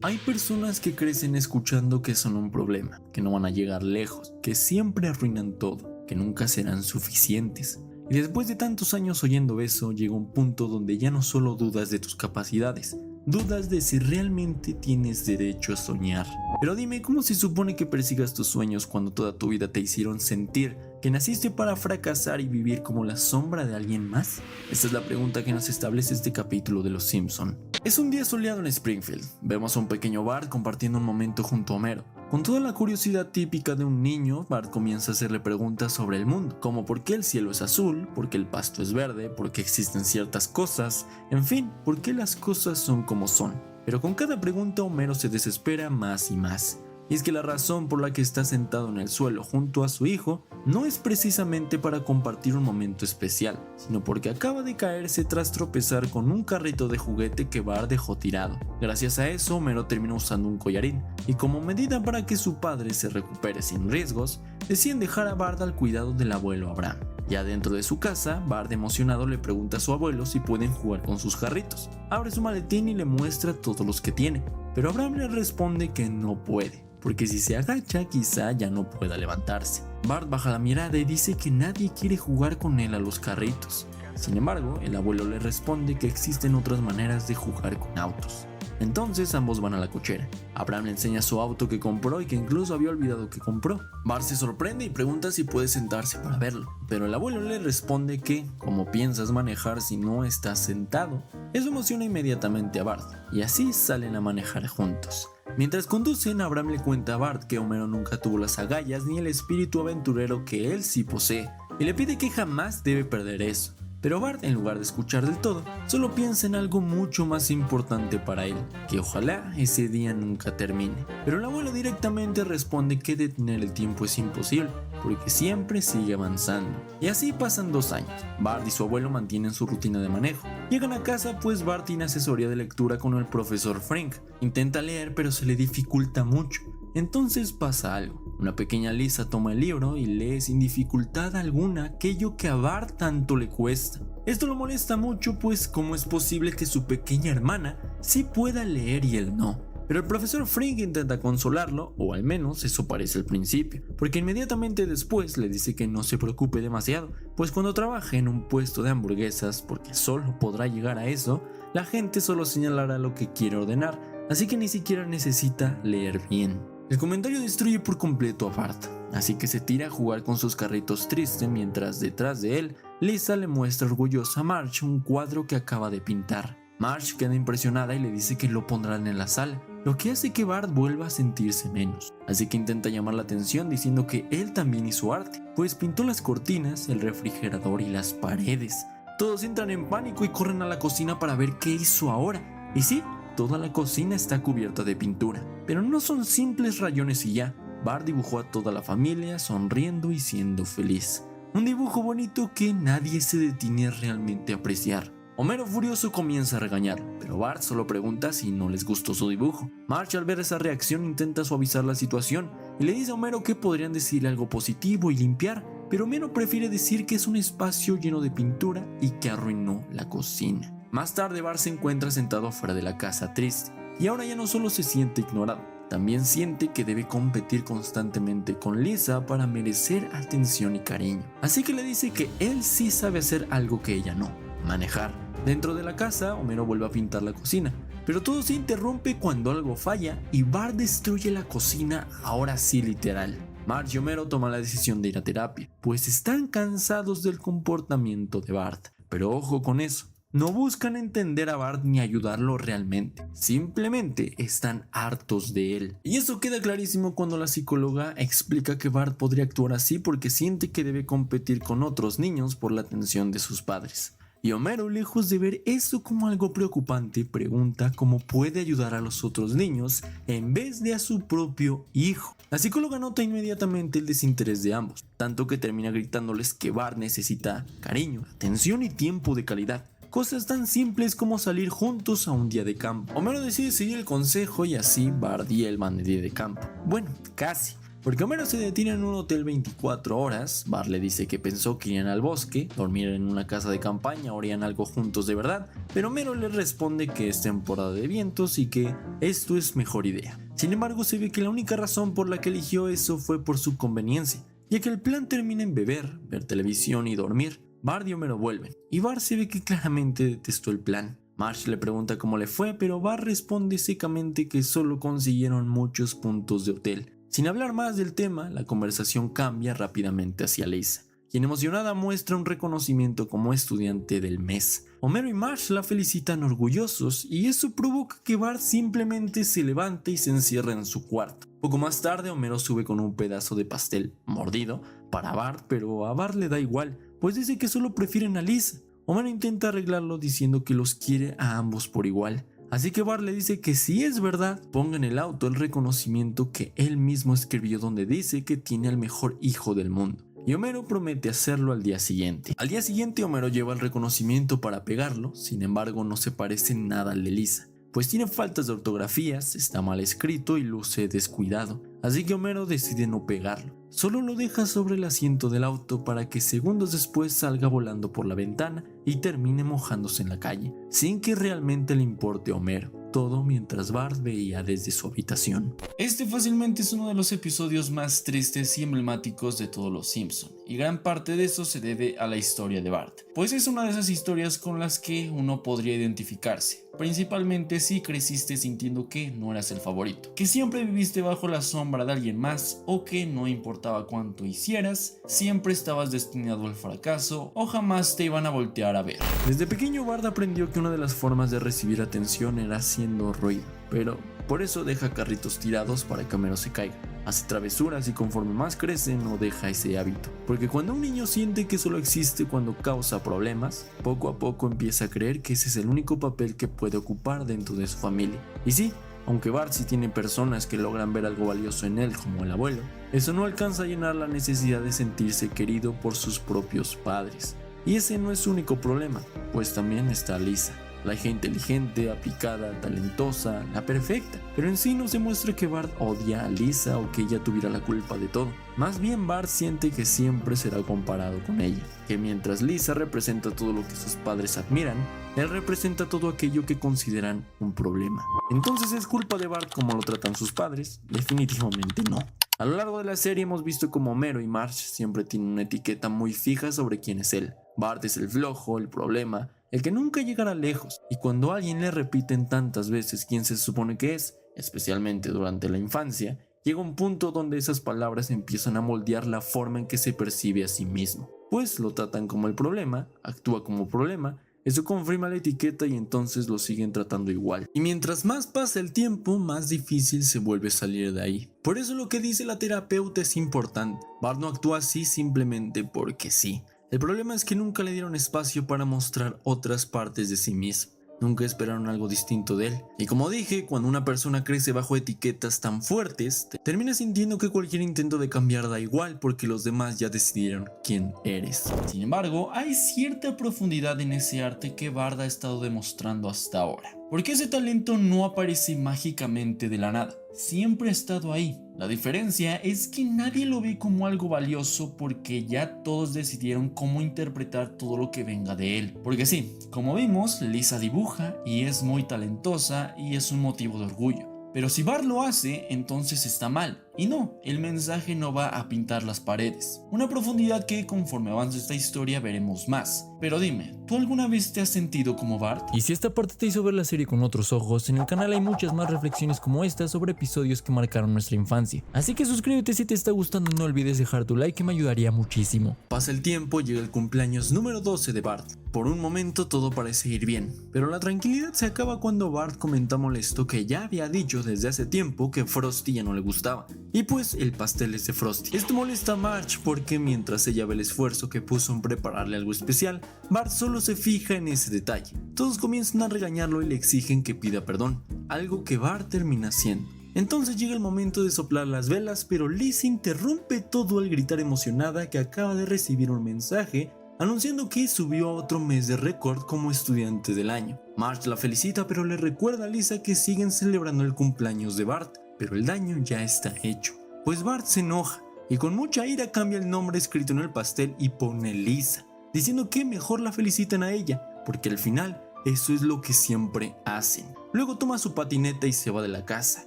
Hay personas que crecen escuchando que son un problema, que no van a llegar lejos, que siempre arruinan todo, que nunca serán suficientes. Y después de tantos años oyendo eso, llega un punto donde ya no solo dudas de tus capacidades, dudas de si realmente tienes derecho a soñar. Pero dime, ¿cómo se supone que persigas tus sueños cuando toda tu vida te hicieron sentir que naciste para fracasar y vivir como la sombra de alguien más? Esta es la pregunta que nos establece este capítulo de Los Simpson. Es un día soleado en Springfield. Vemos a un pequeño Bart compartiendo un momento junto a Homero. Con toda la curiosidad típica de un niño, Bart comienza a hacerle preguntas sobre el mundo, como por qué el cielo es azul, por qué el pasto es verde, por qué existen ciertas cosas, en fin, por qué las cosas son como son. Pero con cada pregunta Homero se desespera más y más. Y es que la razón por la que está sentado en el suelo junto a su hijo no es precisamente para compartir un momento especial, sino porque acaba de caerse tras tropezar con un carrito de juguete que Bart dejó tirado. Gracias a eso, Homero termina usando un collarín, y como medida para que su padre se recupere sin riesgos, deciden dejar a Bart al cuidado del abuelo Abraham. Ya dentro de su casa, Bart emocionado le pregunta a su abuelo si pueden jugar con sus jarritos. Abre su maletín y le muestra todos los que tiene, pero Abraham le responde que no puede, porque si se agacha quizá ya no pueda levantarse. Bart baja la mirada y dice que nadie quiere jugar con él a los carritos. Sin embargo, el abuelo le responde que existen otras maneras de jugar con autos. Entonces ambos van a la cochera. Abraham le enseña su auto que compró y que incluso había olvidado que compró. Bart se sorprende y pregunta si puede sentarse para verlo, pero el abuelo le responde que, ¿cómo piensas manejar si no estás sentado? Eso emociona inmediatamente a Bart, y así salen a manejar juntos. Mientras conducen, Abraham le cuenta a Bart que Homero nunca tuvo las agallas ni el espíritu aventurero que él sí posee, y le pide que jamás debe perder eso. Pero Bart, en lugar de escuchar del todo, solo piensa en algo mucho más importante para él, que ojalá ese día nunca termine. Pero el abuelo directamente responde que detener el tiempo es imposible, porque siempre sigue avanzando. Y así pasan 2 años. Bart y su abuelo mantienen su rutina de manejo. Llegan a casa pues Bart tiene asesoría de lectura con el profesor Frink. Intenta leer pero se le dificulta mucho. Entonces pasa algo. Una pequeña Lisa toma el libro y lee sin dificultad alguna aquello que a Bart tanto le cuesta. Esto lo molesta mucho pues cómo es posible que su pequeña hermana sí pueda leer y él no. Pero el profesor Frink intenta consolarlo, o al menos eso parece al principio, porque inmediatamente después le dice que no se preocupe demasiado, pues cuando trabaje en un puesto de hamburguesas, porque solo podrá llegar a eso, la gente solo señalará lo que quiere ordenar, así que ni siquiera necesita leer bien. El comentario destruye por completo a Bart, así que se tira a jugar con sus carritos triste mientras detrás de él, Lisa le muestra orgullosa a Marge un cuadro que acaba de pintar. Marge queda impresionada y le dice que lo pondrán en la sala, lo que hace que Bart vuelva a sentirse menos, así que intenta llamar la atención diciendo que él también hizo arte, pues pintó las cortinas, el refrigerador y las paredes. Todos entran en pánico y corren a la cocina para ver qué hizo ahora, y sí, toda la cocina está cubierta de pintura, pero no son simples rayones y ya. Bart dibujó a toda la familia sonriendo y siendo feliz. Un dibujo bonito que nadie se detiene realmente a apreciar. Homero furioso comienza a regañar, pero Bart solo pregunta si no les gustó su dibujo. Marge al ver esa reacción intenta suavizar la situación y le dice a Homero que podrían decirle algo positivo y limpiar, pero Homero prefiere decir que es un espacio lleno de pintura y que arruinó la cocina. Más tarde Bart se encuentra sentado afuera de la casa triste, y ahora ya no solo se siente ignorado, también siente que debe competir constantemente con Lisa para merecer atención y cariño. Así que le dice que él sí sabe hacer algo que ella no, manejar. Dentro de la casa, Homero vuelve a pintar la cocina, pero todo se interrumpe cuando algo falla y Bart destruye la cocina, ahora sí literal. Marge y Homero toman la decisión de ir a terapia, pues están cansados del comportamiento de Bart. Pero ojo con eso. No buscan entender a Bart ni ayudarlo realmente, simplemente están hartos de él. Y eso queda clarísimo cuando la psicóloga explica que Bart podría actuar así porque siente que debe competir con otros niños por la atención de sus padres. Y Homero, lejos de ver eso como algo preocupante, pregunta cómo puede ayudar a los otros niños en vez de a su propio hijo. La psicóloga nota inmediatamente el desinterés de ambos, tanto que termina gritándoles que Bart necesita cariño, atención y tiempo de calidad. Cosas tan simples como salir juntos a un día de campo. Homero decide seguir el consejo y así Bart y él van de día de campo. Bueno, casi. porque Homero se detiene en un hotel 24 horas, Bart le dice que pensó que irían al bosque, dormir en una casa de campaña o harían algo juntos de verdad, pero Homero le responde que es temporada de vientos y que esto es mejor idea. Sin embargo, se ve que la única razón por la que eligió eso fue por su conveniencia, ya que el plan termina en beber, ver televisión y dormir. Bart y Homero vuelven, y Bart se ve que claramente detestó el plan. Marge le pregunta cómo le fue, pero Bart responde secamente que solo consiguieron muchos puntos de hotel. Sin hablar más del tema, la conversación cambia rápidamente hacia Lisa, quien emocionada muestra un reconocimiento como estudiante del mes. Homero y Marge la felicitan orgullosos y eso provoca que Bart simplemente se levante y se encierre en su cuarto. Poco más tarde, Homero sube con un pedazo de pastel mordido para Bart, pero a Bart le da igual, pues dice que solo prefieren a Lisa. Homero intenta arreglarlo diciendo que los quiere a ambos por igual. Así que Bart le dice que si es verdad, ponga en el auto el reconocimiento que él mismo escribió donde dice que tiene al mejor hijo del mundo. Y Homero promete hacerlo al día siguiente. Al día siguiente Homero lleva el reconocimiento para pegarlo, sin embargo no se parece nada al de Lisa, pues tiene faltas de ortografías, está mal escrito y luce descuidado. Así que Homero decide no pegarlo. Solo lo deja sobre el asiento del auto para que segundos después salga volando por la ventana y termine mojándose en la calle, sin que realmente le importe a Homero. Todo mientras Bart veía desde su habitación. Este fácilmente es uno de los episodios más tristes y emblemáticos de todos los Simpson, y gran parte de eso se debe a la historia de Bart, pues es una de esas historias con las que uno podría identificarse, principalmente si creciste sintiendo que no eras el favorito, que siempre viviste bajo la sombra de alguien más o que no importaba cuánto hicieras, siempre estabas destinado al fracaso o jamás te iban a voltear a ver. Desde pequeño Bart aprendió que una de las formas de recibir atención era haciendo ruido, pero por eso deja carritos tirados para que Homero se caiga. Hace travesuras y conforme más crece no deja ese hábito, porque cuando un niño siente que solo existe cuando causa problemas, poco a poco empieza a creer que ese es el único papel que puede ocupar dentro de su familia. Y sí, aunque Bart sí tiene personas que logran ver algo valioso en él como el abuelo, eso no alcanza a llenar la necesidad de sentirse querido por sus propios padres. Y ese no es su único problema, pues también está Lisa, la hija inteligente, aplicada, talentosa, la perfecta. Pero en sí no se muestra que Bart odia a Lisa o que ella tuviera la culpa de todo. Más bien Bart siente que siempre será comparado con ella, que mientras Lisa representa todo lo que sus padres admiran, él representa todo aquello que consideran un problema. Entonces, ¿es culpa de Bart cómo lo tratan sus padres? Definitivamente no. A lo largo de la serie hemos visto como Homero y Marge siempre tienen una etiqueta muy fija sobre quién es él. Bart es el flojo, el problema, el que nunca llegará lejos, y cuando alguien le repiten tantas veces quién se supone que es, especialmente durante la infancia, llega un punto donde esas palabras empiezan a moldear la forma en que se percibe a sí mismo, pues lo tratan como el problema, actúa como problema. Eso confirma la etiqueta y entonces lo siguen tratando igual. Y mientras más pasa el tiempo, más difícil se vuelve salir de ahí. Por eso lo que dice la terapeuta es importante. Bart no actúa así simplemente porque sí. El problema es que nunca le dieron espacio para mostrar otras partes de sí mismo. Nunca esperaron algo distinto de él. Y como dije, cuando una persona crece bajo etiquetas tan fuertes, termina sintiendo que cualquier intento de cambiar da igual porque los demás ya decidieron quién eres. Sin embargo, hay cierta profundidad en ese arte que Bart ha estado demostrando hasta ahora. Porque ese talento no aparece mágicamente de la nada. Siempre ha estado ahí. La diferencia es que nadie lo ve como algo valioso porque ya todos decidieron cómo interpretar todo lo que venga de él. Porque sí, como vimos, Lisa dibuja y es muy talentosa y es un motivo de orgullo. Pero si Bart lo hace, entonces está mal. Y no, el mensaje no va a pintar las paredes. Una profundidad que conforme avance esta historia veremos más. Pero dime, ¿tú alguna vez te has sentido como Bart? Y si esta parte te hizo ver la serie con otros ojos, en el canal hay muchas más reflexiones como esta sobre episodios que marcaron nuestra infancia. Así que suscríbete si te está gustando y no olvides dejar tu like que me ayudaría muchísimo. Pasa el tiempo, llega el cumpleaños número 12 de Bart. Por un momento todo parece ir bien, pero la tranquilidad se acaba cuando Bart comenta molesto que ya había dicho desde hace tiempo que Frosty ya no le gustaba. Y pues el pastel es de Frosty. Esto molesta a Marge porque mientras ella ve el esfuerzo que puso en prepararle algo especial, Bart solo se fija en ese detalle. Todos comienzan a regañarlo y le exigen que pida perdón, algo que Bart termina haciendo. Entonces llega el momento de soplar las velas, pero Lisa interrumpe todo al gritar emocionada que acaba de recibir un mensaje anunciando que subió a otro mes de récord como estudiante del año. Marge la felicita, pero le recuerda a Lisa que siguen celebrando el cumpleaños de Bart, pero el daño ya está hecho. pues Bart se enoja y con mucha ira cambia el nombre escrito en el pastel y pone Lisa, diciendo que mejor la feliciten a ella, porque al final eso es lo que siempre hacen. Luego toma su patineta y se va de la casa.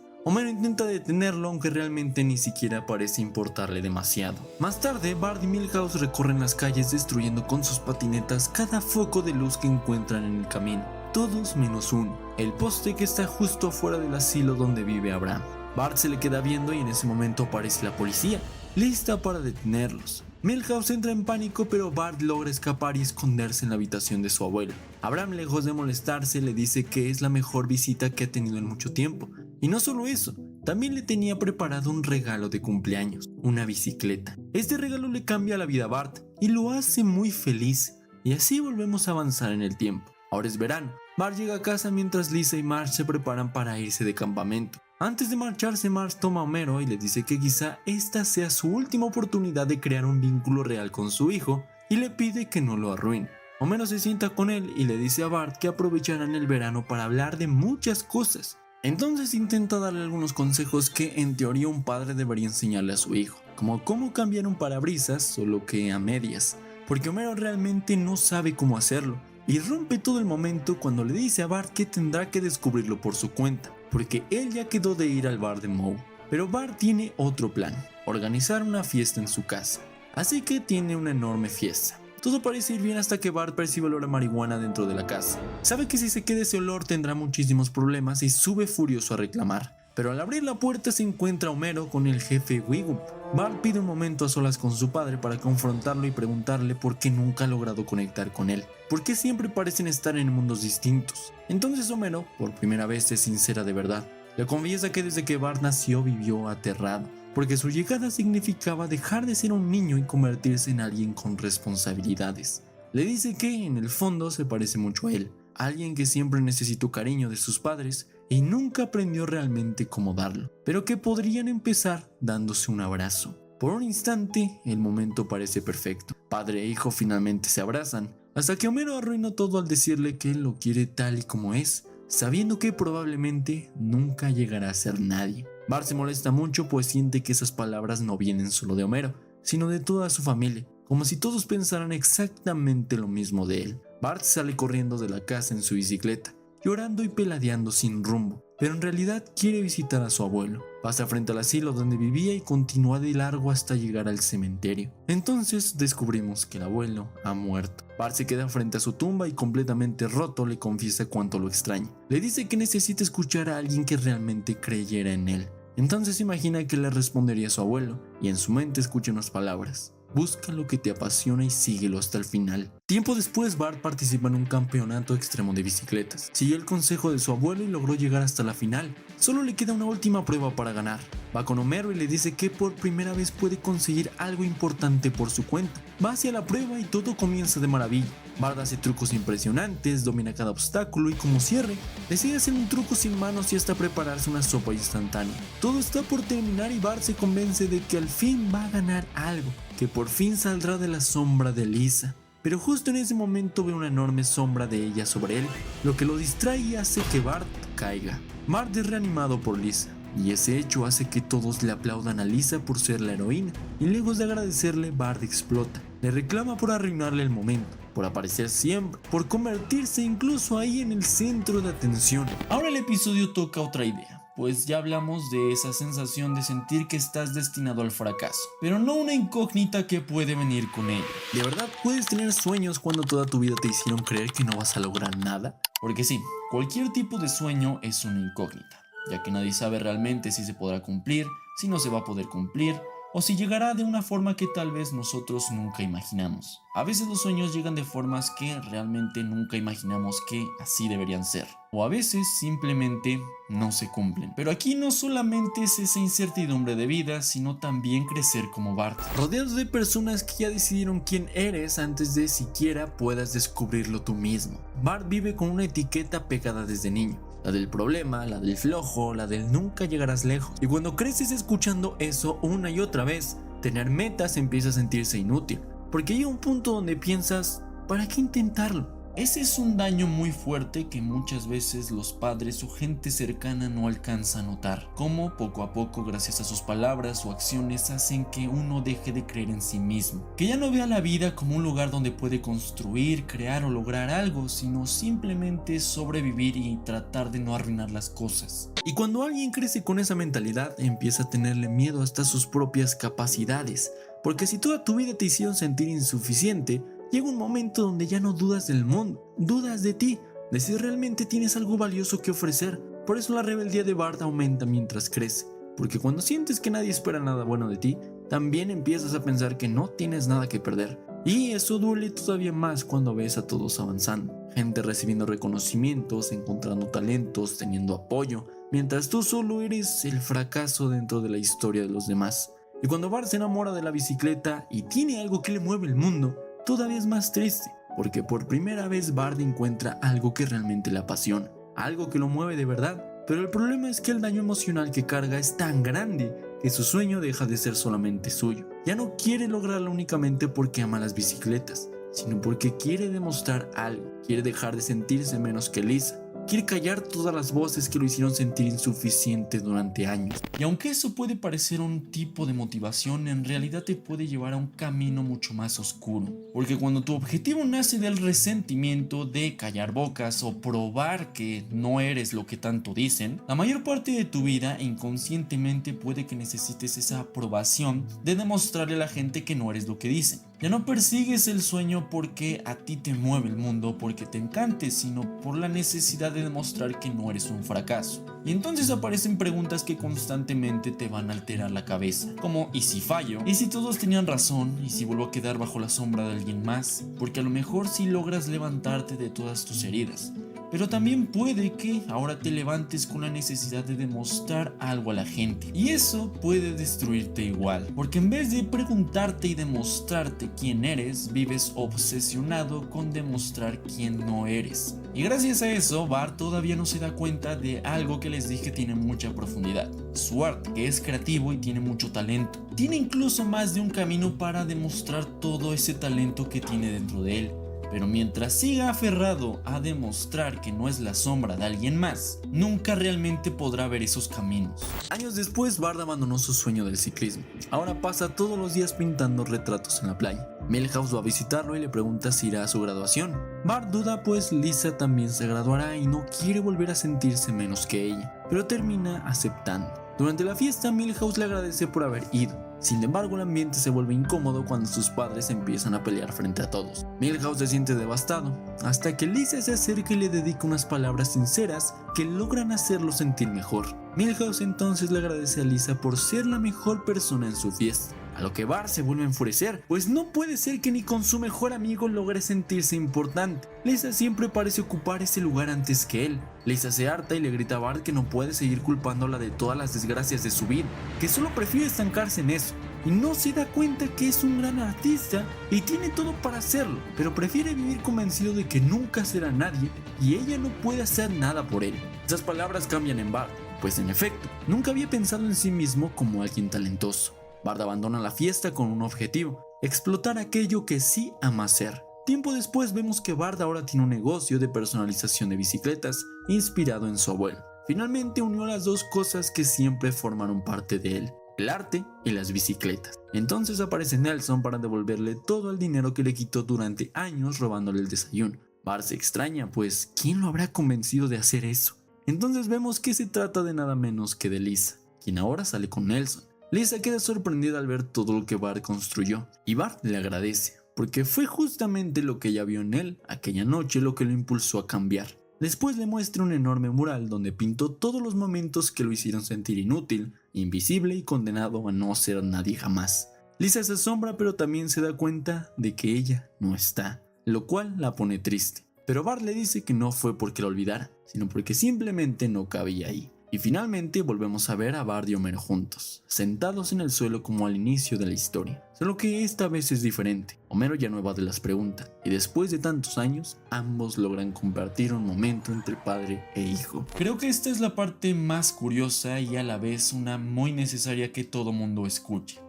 Homero intenta detenerlo, aunque realmente ni siquiera parece importarle demasiado. Más tarde, Bart y Milhouse recorren las calles destruyendo con sus patinetas cada foco de luz que encuentran en el camino. Todos menos uno, el poste que está justo afuera del asilo donde vive Abraham. Bart se le queda viendo y en ese momento aparece la policía, lista para detenerlos. Milhouse entra en pánico, pero Bart logra escapar y esconderse en la habitación de su abuelo. Abraham, lejos de molestarse, le dice que es la mejor visita que ha tenido en mucho tiempo. Y no solo eso, también le tenía preparado un regalo de cumpleaños, una bicicleta. Este regalo le cambia la vida a Bart y lo hace muy feliz. Y así volvemos a avanzar en el tiempo. Ahora es verano. Bart llega a casa mientras Lisa y Marge se preparan para irse de campamento. Antes de marcharse, Marge toma a Homero y le dice que quizá esta sea su última oportunidad de crear un vínculo real con su hijo y le pide que no lo arruine. Homero se sienta con él y le dice a Bart que aprovecharán el verano para hablar de muchas cosas. Entonces intenta darle algunos consejos que en teoría un padre debería enseñarle a su hijo, como cómo cambiar un parabrisas, solo que a medias, porque Homero realmente no sabe cómo hacerlo, y rompe todo el momento cuando le dice a Bart que tendrá que descubrirlo por su cuenta, porque él ya quedó de ir al bar de Moe. Pero Bart tiene otro plan, organizar una fiesta en su casa, así que tiene una enorme fiesta. Todo parece ir bien hasta que Bart percibe olor a marihuana dentro de la casa. Sabe que si se queda ese olor tendrá muchísimos problemas y sube furioso a reclamar. Pero al abrir la puerta se encuentra Homero con el jefe Wiggum. Bart pide un momento a solas con su padre para confrontarlo y preguntarle por qué nunca ha logrado conectar con él. ¿Por qué siempre parecen estar en mundos distintos? Entonces Homero, por primera vez, es sincera de verdad. Le confiesa que desde que Bart nació vivió aterrado, porque su llegada significaba dejar de ser un niño y convertirse en alguien con responsabilidades. Le dice que, en el fondo, se parece mucho a él, alguien que siempre necesitó cariño de sus padres y nunca aprendió realmente cómo darlo, pero que podrían empezar dándose un abrazo. Por un instante, el momento parece perfecto. Padre e hijo finalmente se abrazan, hasta que Homero arruina todo al decirle que él lo quiere tal y como es, sabiendo que probablemente nunca llegará a ser nadie. Bart se molesta mucho pues siente que esas palabras no vienen solo de Homero, sino de toda su familia, como si todos pensaran exactamente lo mismo de él. Bart sale corriendo de la casa en su bicicleta, llorando y peladeando sin rumbo, pero en realidad quiere visitar a su abuelo. Pasa frente al asilo donde vivía y continúa de largo hasta llegar al cementerio. Entonces descubrimos que el abuelo ha muerto. Bart se queda frente a su tumba y completamente roto le confiesa cuánto lo extraña. Le dice que necesita escuchar a alguien que realmente creyera en él. Entonces imagina que le respondería a su abuelo y en su mente escucha unas palabras: busca lo que te apasiona y síguelo hasta el final. Tiempo después, Bart participa en un campeonato extremo de bicicletas. Siguió el consejo de su abuelo y logró llegar hasta la final. Solo le queda una última prueba para ganar. Va con Homero y le dice que por primera vez puede conseguir algo importante por su cuenta. Va hacia la prueba y todo comienza de maravilla. Bart hace trucos impresionantes, domina cada obstáculo y como cierre, decide hacer un truco sin manos y hasta prepararse una sopa instantánea. Todo está por terminar y Bart se convence de que al fin va a ganar algo, que por fin saldrá de la sombra de Lisa. Pero justo en ese momento ve una enorme sombra de ella sobre él, lo que lo distrae y hace que Bart caiga. Bart es reanimado por Lisa, y ese hecho hace que todos le aplaudan a Lisa por ser la heroína, y lejos de agradecerle, Bart explota. Le reclama por arruinarle el momento, por aparecer siempre, por convertirse incluso ahí en el centro de atención. Ahora el episodio toca otra idea, pues ya hablamos de esa sensación de sentir que estás destinado al fracaso, pero no una incógnita que puede venir con ello. ¿De verdad puedes tener sueños cuando toda tu vida te hicieron creer que no vas a lograr nada? Porque sí, cualquier tipo de sueño es una incógnita, ya que nadie sabe realmente si se podrá cumplir, si no se va a poder cumplir, o si llegará de una forma que tal vez nosotros nunca imaginamos. A veces los sueños llegan de formas que realmente nunca imaginamos que así deberían ser, o a veces simplemente no se cumplen. Pero aquí no solamente es esa incertidumbre de vida, sino también crecer como Bart, rodeados de personas que ya decidieron quién eres antes de siquiera puedas descubrirlo tú mismo. Bart vive con una etiqueta pegada desde niño: la del problema, la del flojo, la del nunca llegarás lejos. Y cuando creces escuchando eso una y otra vez, tener metas empieza a sentirse inútil, porque llega un punto donde piensas, ¿para qué intentarlo? Ese es un daño muy fuerte que muchas veces los padres o gente cercana no alcanza a notar, cómo poco a poco, gracias a sus palabras o acciones, hacen que uno deje de creer en sí mismo, que ya no vea la vida como un lugar donde puede construir, crear o lograr algo, sino simplemente sobrevivir y tratar de no arruinar las cosas. Y cuando alguien crece con esa mentalidad, empieza a tenerle miedo hasta a sus propias capacidades, porque si toda tu vida te hicieron sentir insuficiente, llega un momento donde ya no dudas del mundo, dudas de ti, de si realmente tienes algo valioso que ofrecer. Por eso la rebeldía de Bart aumenta mientras crece, porque cuando sientes que nadie espera nada bueno de ti, también empiezas a pensar que no tienes nada que perder. Y eso duele todavía más cuando ves a todos avanzando, gente recibiendo reconocimientos, encontrando talentos, teniendo apoyo, mientras tú solo eres el fracaso dentro de la historia de los demás. Y cuando Bart se enamora de la bicicleta y tiene algo que le mueve el mundo, todavía es más triste, porque por primera vez Bart encuentra algo que realmente le apasiona, algo que lo mueve de verdad. Pero el problema es que el daño emocional que carga es tan grande que su sueño deja de ser solamente suyo. Ya no quiere lograrlo únicamente porque ama las bicicletas, sino porque quiere demostrar algo, quiere dejar de sentirse menos que Lisa. Quiere callar todas las voces que lo hicieron sentir insuficiente durante años. Y aunque eso puede parecer un tipo de motivación, en realidad te puede llevar a un camino mucho más oscuro. Porque cuando tu objetivo nace del resentimiento, de callar bocas o probar que no eres lo que tanto dicen, la mayor parte de tu vida inconscientemente puede que necesites esa aprobación de demostrarle a la gente que no eres lo que dicen. Ya no persigues el sueño porque a ti te mueve el mundo, porque te encante, sino por la necesidad de demostrar que no eres un fracaso. Y entonces aparecen preguntas que constantemente te van a alterar la cabeza, como ¿y si fallo? ¿Y si todos tenían razón? ¿Y si vuelvo a quedar bajo la sombra de alguien más? Porque a lo mejor sí logras levantarte de todas tus heridas, pero también puede que ahora te levantes con la necesidad de demostrar algo a la gente. Y eso puede destruirte igual, porque en vez de preguntarte y demostrarte quién eres, vives obsesionado con demostrar quién no eres. Y gracias a eso, Bart todavía no se da cuenta de algo que les dije tiene mucha profundidad. Su arte, que es creativo y tiene mucho talento. Tiene incluso más de un camino para demostrar todo ese talento que tiene dentro de él. Pero mientras siga aferrado a demostrar que no es la sombra de alguien más, nunca realmente podrá ver esos caminos. Años después, Bart abandonó su sueño del ciclismo. Ahora pasa todos los días pintando retratos en la playa. Milhouse va a visitarlo y le pregunta si irá a su graduación. Bart duda, pues Lisa también se graduará y no quiere volver a sentirse menos que ella, pero termina aceptando. Durante la fiesta, Milhouse le agradece por haber ido. Sin embargo, el ambiente se vuelve incómodo cuando sus padres empiezan a pelear frente a todos. Milhouse se siente devastado, hasta que Lisa se acerca y le dedica unas palabras sinceras que logran hacerlo sentir mejor. Milhouse entonces le agradece a Lisa por ser la mejor persona en su fiesta, a lo que Bart se vuelve a enfurecer, pues no puede ser que ni con su mejor amigo logre sentirse importante. Lisa siempre parece ocupar ese lugar antes que él. Lisa se harta y le grita a Bart que no puede seguir culpándola de todas las desgracias de su vida, que solo prefiere estancarse en eso. Y no se da cuenta que es un gran artista y tiene todo para hacerlo, pero prefiere vivir convencido de que nunca será nadie y ella no puede hacer nada por él. Esas palabras cambian en Bart, pues en efecto, nunca había pensado en sí mismo como alguien talentoso. Bart abandona la fiesta con un objetivo: explotar aquello que sí ama hacer. Tiempo después vemos que Bart ahora tiene un negocio de personalización de bicicletas inspirado en su abuelo. Finalmente unió las dos cosas que siempre formaron parte de él: el arte y las bicicletas. Entonces aparece Nelson para devolverle todo el dinero que le quitó durante años robándole el desayuno. Bart se extraña, pues ¿quién lo habrá convencido de hacer eso? Entonces vemos que se trata de nada menos que de Lisa, quien ahora sale con Nelson. Lisa queda sorprendida al ver todo lo que Bart construyó, y Bart le agradece, porque fue justamente lo que ella vio en él aquella noche lo que lo impulsó a cambiar. Después le muestra un enorme mural donde pintó todos los momentos que lo hicieron sentir inútil, invisible y condenado a no ser nadie jamás. Lisa se asombra, pero también se da cuenta de que ella no está, lo cual la pone triste. Pero Bart le dice que no fue porque la olvidara, sino porque simplemente no cabía ahí. Y finalmente volvemos a ver a Bart y Homero juntos, sentados en el suelo como al inicio de la historia. Solo que esta vez es diferente. Homero ya no evade las preguntas, y después de tantos años, ambos logran compartir un momento entre padre e hijo. Creo que esta es la parte más curiosa y a la vez una muy necesaria que todo mundo escuche.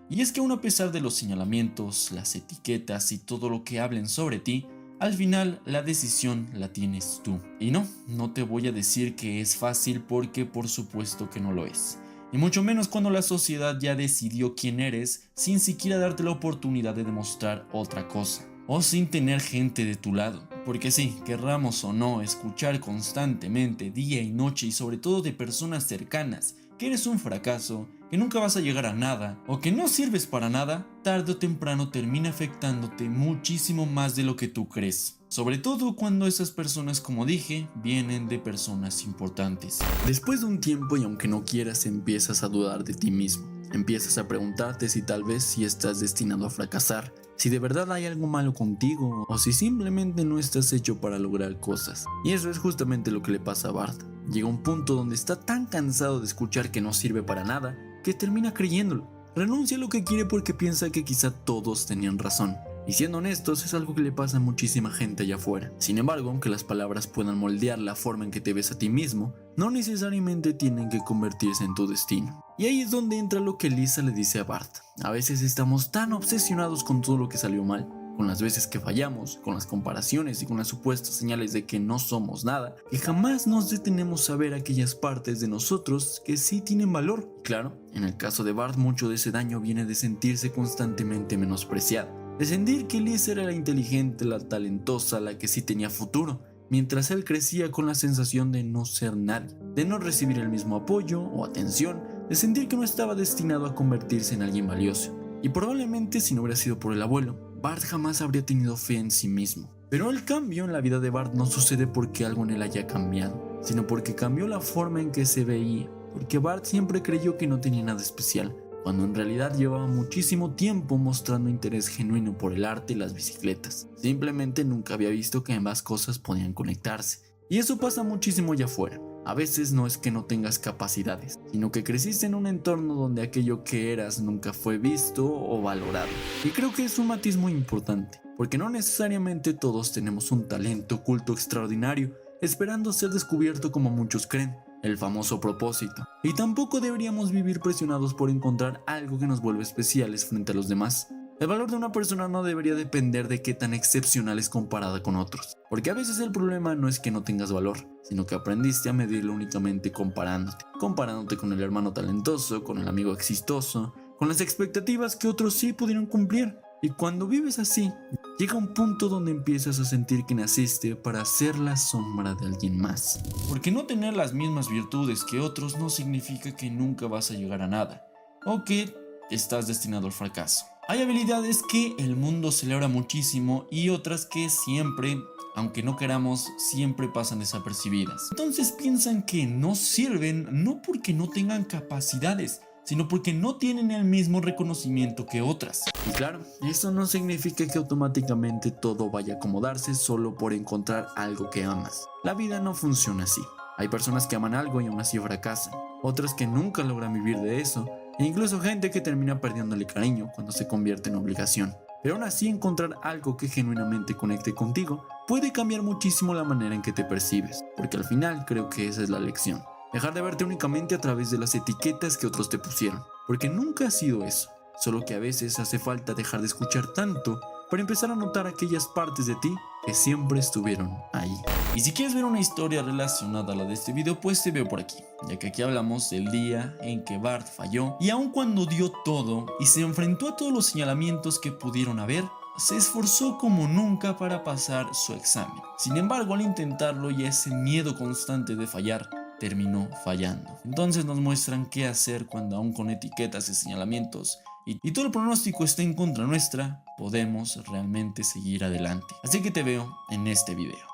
Y es que aun a pesar de los señalamientos, las etiquetas y todo lo que hablen sobre ti, Al final, la decisión la tienes tú. Y no te voy a decir que es fácil porque por supuesto que no lo es. Y mucho menos cuando la sociedad ya decidió quién eres sin siquiera darte la oportunidad de demostrar otra cosa. O sin tener gente de tu lado. Porque sí, querramos o no, escuchar constantemente, día y noche y sobre todo de personas cercanas, que eres un fracaso, que nunca vas a llegar a nada o que no sirves para nada, tarde o temprano termina afectándote muchísimo más de lo que tú crees. Sobre todo cuando esas personas, como dije, vienen de personas importantes. Después de un tiempo y aunque no quieras, empiezas a dudar de ti mismo. Empiezas a preguntarte si tal vez sí estás destinado a fracasar, si de verdad hay algo malo contigo o si simplemente no estás hecho para lograr cosas. Y eso es justamente lo que le pasa a Bart. Llega un punto donde está tan cansado de escuchar que no sirve para nada que termina creyéndolo. Renuncia a lo que quiere porque piensa que quizá todos tenían razón. Y siendo honestos, es algo que le pasa a muchísima gente allá afuera. Sin embargo, aunque las palabras puedan moldear la forma en que te ves a ti mismo, no necesariamente tienen que convertirse en tu destino. Y ahí es donde entra lo que Lisa le dice a Bart. A veces estamos tan obsesionados con todo lo que salió mal, con las veces que fallamos, con las comparaciones y con las supuestas señales de que no somos nada, que jamás nos detenemos a ver aquellas partes de nosotros que sí tienen valor. Claro, en el caso de Bart, mucho de ese daño viene de sentirse constantemente menospreciado. De sentir que Lisa era la inteligente, la talentosa, la que sí tenía futuro, mientras él crecía con la sensación de no ser nadie, de no recibir el mismo apoyo o atención, de sentir que no estaba destinado a convertirse en alguien valioso. Y probablemente si no hubiera sido por el abuelo, Bart jamás habría tenido fe en sí mismo. Pero el cambio en la vida de Bart no sucede porque algo en él haya cambiado, sino porque cambió la forma en que se veía, porque Bart siempre creyó que no tenía nada especial, cuando en realidad llevaba muchísimo tiempo mostrando interés genuino por el arte y las bicicletas. Simplemente nunca había visto que ambas cosas podían conectarse. Y eso pasa muchísimo allá afuera. A veces no es que no tengas capacidades, sino que creciste en un entorno donde aquello que eras nunca fue visto o valorado. Y creo que es un matiz muy importante, porque no necesariamente todos tenemos un talento oculto extraordinario, esperando ser descubierto como muchos creen. El famoso propósito. Y tampoco deberíamos vivir presionados por encontrar algo que nos vuelva especiales frente a los demás. El valor de una persona no debería depender de qué tan excepcional es comparada con otros, porque a veces el problema no es que no tengas valor, sino que aprendiste a medirlo únicamente comparándote con el hermano talentoso, con el amigo exitoso, con las expectativas que otros sí pudieron cumplir. Y cuando vives así, llega un punto donde empiezas a sentir que naciste para ser la sombra de alguien más. Porque no tener las mismas virtudes que otros no significa que nunca vas a llegar a nada, o que estás destinado al fracaso. Hay habilidades que el mundo celebra muchísimo y otras que siempre, aunque no queramos, siempre pasan desapercibidas. Entonces piensan que no sirven no porque no tengan capacidades, sino porque no tienen el mismo reconocimiento que otras. Y claro, eso no significa que automáticamente todo vaya a acomodarse solo por encontrar algo que amas. La vida no funciona así. Hay personas que aman algo y aún así fracasan, otras que nunca logran vivir de eso, e incluso gente que termina perdiéndole cariño cuando se convierte en obligación. Pero aún así encontrar algo que genuinamente conecte contigo puede cambiar muchísimo la manera en que te percibes, porque al final creo que esa es la lección. Dejar de verte únicamente a través de las etiquetas que otros te pusieron, porque nunca ha sido eso, solo que a veces hace falta dejar de escuchar tanto para empezar a notar aquellas partes de ti que siempre estuvieron ahí. Y si quieres ver una historia relacionada a la de este video, pues te veo por aquí, ya que aquí hablamos del día en que Bart falló y aun cuando dio todo y se enfrentó a todos los señalamientos que pudieron haber, se esforzó como nunca para pasar su examen. Sin embargo, al intentarlo y ese miedo constante de fallar, terminó fallando. Entonces nos muestran qué hacer cuando aún con etiquetas y señalamientos y todo el pronóstico está en contra nuestra, podemos realmente seguir adelante. Así que te veo en este video.